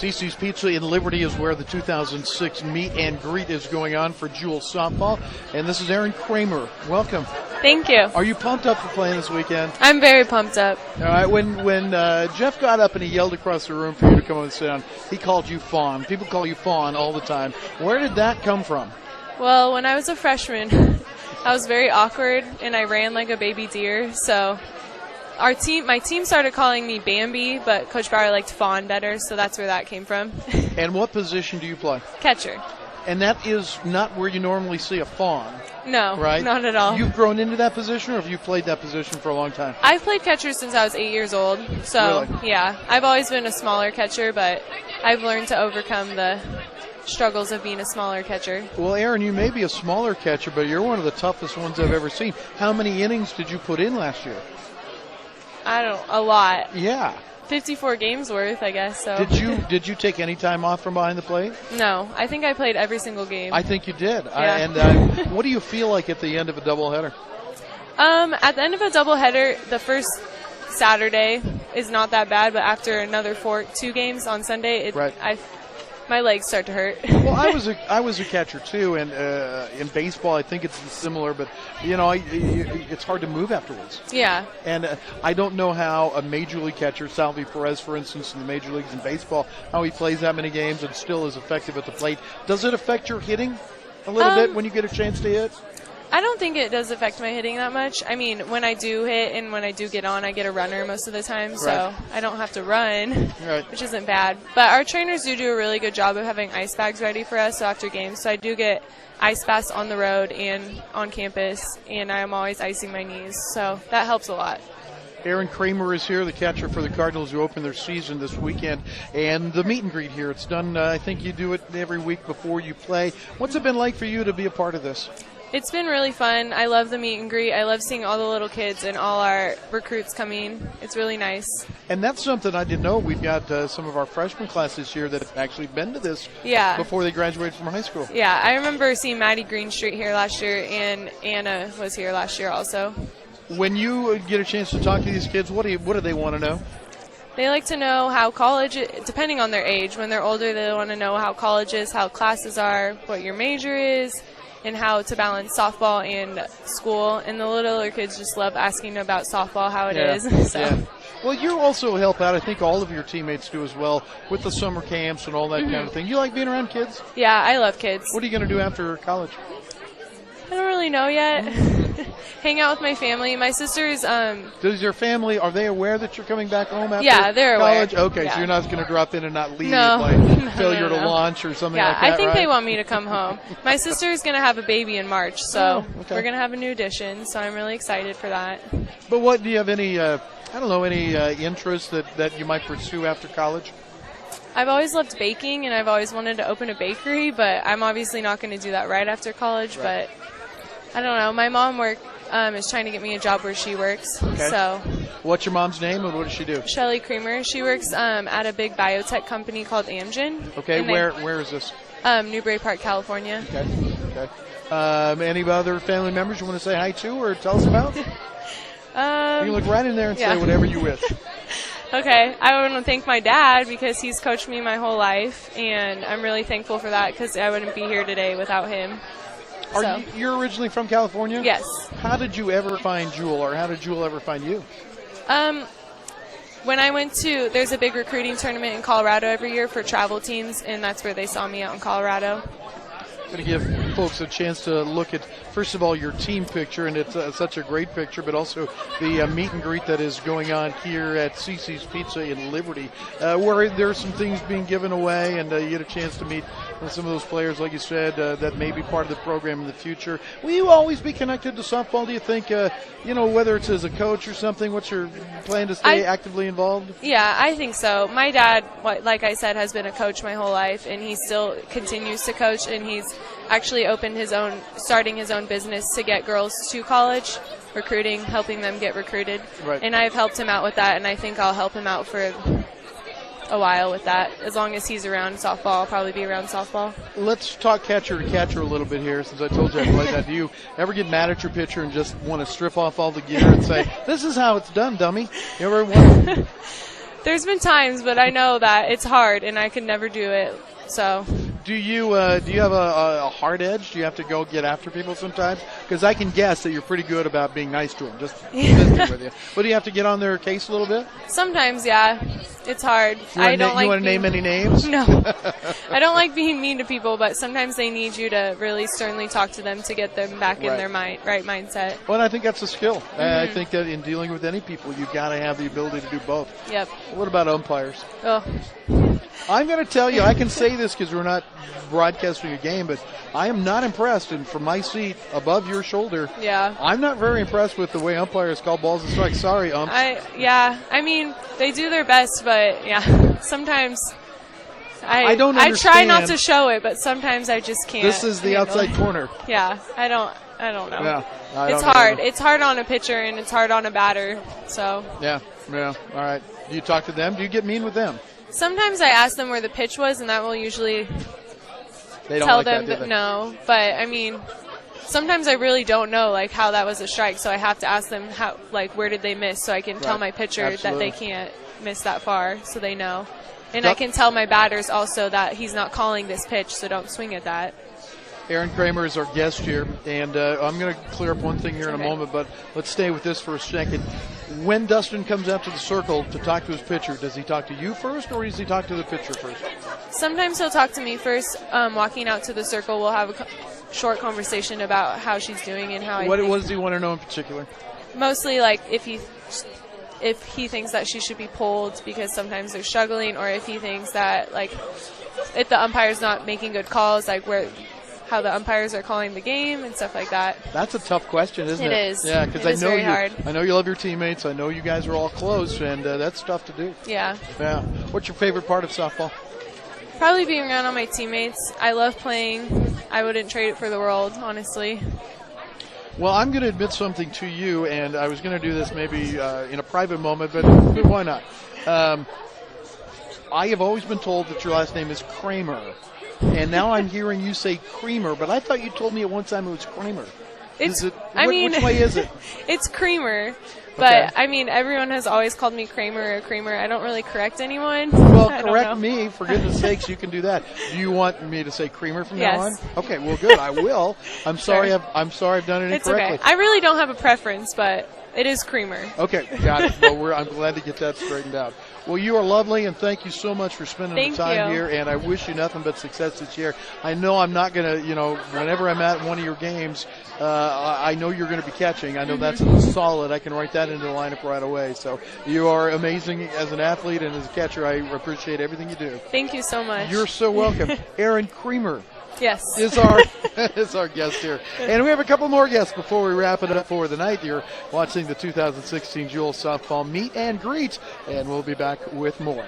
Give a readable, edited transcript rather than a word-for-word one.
CiCi's Pizza in Liberty is where the 2006 meet and greet is going on for Jewel softball. And this is Erin Kramer. Welcome. Thank you. Are you pumped up for playing this weekend? I'm very pumped up. All right. When Jeff got up and he yelled across the room for you to come over and sit down, he called you Fawn. People call you Fawn all the time. Where did that come from? Well, when I was a freshman, I was very awkward and I ran like a baby deer. So my team started calling me Bambi, but Coach Bauer liked Fawn better, so that's where that came from. And what position do you play? Catcher. And that is not where you normally see a Fawn. No, right? Not at all. You've grown into that position, or have you played that position for a long time? I've played catcher since I was 8 years old. So, really? Yeah, I've always been a smaller catcher, but I've learned to overcome the struggles of being a smaller catcher. Well, Erin, you may be a smaller catcher, but you're one of the toughest ones I've ever seen. How many innings did you put in last year? A lot. Yeah. 54 games worth, I guess. So. Did you take any time off from behind the plate? No, I think I played every single game. I think you did. Yeah. What do you feel like at the end of a doubleheader? At the end of a doubleheader, the first Saturday is not that bad, but after another 2 games on Sunday, my legs start to hurt. Well, I was a catcher too, and in baseball I think it's similar, but it's hard to move afterwards. Yeah. And I don't know how a major league catcher, Salvi Perez, for instance, in the major leagues in baseball, how he plays that many games and still is effective at the plate. Does it affect your hitting a little bit when you get a chance to hit? I don't think it does affect my hitting that much. I mean, when I do hit and when I do get on, I get a runner most of the time, so I don't have to run, which isn't bad. But our trainers do a really good job of having ice bags ready for us after games, so I do get ice baths on the road and on campus, and I am always icing my knees, so that helps a lot. Erin Kramer is here, the catcher for the Cardinals, who open their season this weekend. And the meet and greet here, it's done, I think you do it every week before you play. What's it been like for you to be a part of this? It's been really fun. I love the meet and greet. I love seeing all the little kids and all our recruits coming. It's really nice. And that's something I didn't know. We've got some of our freshman class this year that have actually been to this before they graduated from high school. Yeah, I remember seeing Maddie Greenstreet here last year, and Anna was here last year also. When you get a chance to talk to these kids, what do they want to know? They like to know how college, depending on their age. When they're older, they want to know how college is, how classes are, what your major is, and how to balance softball and school. And the littler kids just love asking about softball, how it is. So. Yeah. Well, you also help out, I think all of your teammates do as well, with the summer camps and all that kind of thing. You like being around kids? Yeah, I love kids. What are you going to do after college? I don't really know yet. Hang out with my family. My sisters. Does your family, are they aware that you're coming back home after they're college? aware. Okay, so you're not going to drop in and not leave, failure to launch or something like that, I think they want me to come home. My sister's going to have a baby in March, so we're going to have a new addition, so I'm really excited for that. But what, do you have any, any interests that you might pursue after college? I've always loved baking, and I've always wanted to open a bakery, but I'm obviously not going to do that right after college, but I don't know. My mom is trying to get me a job where she works. Okay. So, what's your mom's name and what does she do? Shelly Creamer. She works at a big biotech company called Amgen. Okay. Where is this? Newbury Park, California. Okay. Any other family members you want to say hi to or tell us about? You can look right in there and say whatever you wish. Okay, I want to thank my dad because he's coached me my whole life, and I'm really thankful for that because I wouldn't be here today without him. You're originally from California? Yes. How did you ever find Jewel, or how did Jewel ever find you? When I there's a big recruiting tournament in Colorado every year for travel teams, and that's where they saw me out in Colorado. Going to give folks a chance to look at, first of all, your team picture, and it's such a great picture, but also the meet and greet that is going on here at CiCi's Pizza in Liberty, where there are some things being given away, and you get a chance to meet some of those players, like you said, that may be part of the program in the future. Will you always be connected to softball, do you think, whether it's as a coach or something? What's your plan to stay actively involved? Yeah, I think so. My dad, like I said, has been a coach my whole life, and he still continues to coach, and he's actually starting his own business to get girls to college, recruiting, helping them get recruited. Right. And I've helped him out with that, and I think I'll help him out for a while with that. As long as he's around softball, I'll probably be around softball. Let's talk catcher to catcher a little bit here, since I told you I played that. Do you ever get mad at your pitcher and just want to strip off all the gear and say, this is how it's done, dummy? You ever want There's been times, but I know that it's hard, and I could never do it. So. Do you have a hard edge? Do you have to go get after people sometimes? Because I can guess that you're pretty good about being nice to them, just visiting with you. But do you have to get on their case a little bit? Sometimes, yeah. It's hard. You want to name any names? No. I don't like being mean to people, but sometimes they need you to really sternly talk to them to get them back in their right mindset. Well, I think that's a skill. I think that in dealing with any people, you've got to have the ability to do both. Yep. What about umpires? Oh. I'm going to tell you, I can say this because we're not broadcasting a game, but I am not impressed. And from my seat above your shoulder, I'm not very impressed with the way umpires call balls and strikes. Sorry, umps. I mean, they do their best, but sometimes I don't understand. I try not to show it, but sometimes I just can't. This is the outside corner. Yeah, I don't know. Yeah, it's hard. It's hard on a pitcher and it's hard on a batter. So. Yeah. All right. Do you talk to them? Do you get mean with them? Sometimes I ask them where the pitch was, and that will usually they don't tell like them that no. But I mean, sometimes I really don't know like how that was a strike, so I have to ask them how, like, where did they miss, so I can tell my pitcher that they can't miss that far, so they know. And I can tell my batters also that he's not calling this pitch, so don't swing at that. Erin Kramer is our guest here, and I'm going to clear up one thing here in a moment, but let's stay with this for a second. When Dustin comes out to the circle to talk to his pitcher, does he talk to you first, or does he talk to the pitcher first? Sometimes he'll talk to me first. Walking out to the circle, we'll have a short conversation about how she's doing and how What does he want to know in particular? Mostly, like, if he thinks that she should be pulled because sometimes they're struggling, or if he thinks that, like, if the umpire's not making good calls, like how the umpires are calling the game and stuff like that. That's a tough question, isn't it? It is. Yeah, because I hard. know you love your teammates. I know you guys are all close, and that's tough to do. Yeah. Yeah. What's your favorite part of softball? Probably being around all my teammates. I love playing. I wouldn't trade it for the world, honestly. Well, I'm going to admit something to you, and I was going to do this maybe in a private moment, but why not? I have always been told that your last name is Kramer. And now I'm hearing you say Creamer, but I thought you told me at one time it was Kramer. Which way is it? It's Creamer. But, I mean, everyone has always called me Kramer or Creamer. I don't really correct anyone. Well, correct me. For goodness sakes, you can do that. Do you want me to say Creamer from now on? Okay, well, good. I will. I'm sorry I've done it incorrectly. It's okay. I really don't have a preference, but it is Creamer. Okay, got it. Well, I'm glad to get that straightened out. Well, you are lovely, and thank you so much for spending the time here, and I wish you nothing but success this year. I know I'm not going to, whenever I'm at one of your games, I know you're going to be catching. I know that's solid. I can write that into the lineup right away. So you are amazing as an athlete, and as a catcher, I appreciate everything you do. Thank you so much. You're so welcome. Erin Kramer. Yes. is our guest here. And we have a couple more guests before we wrap it up for the night. You're watching the 2016 Jewel Softball Meet and Greet, and we'll be back with more.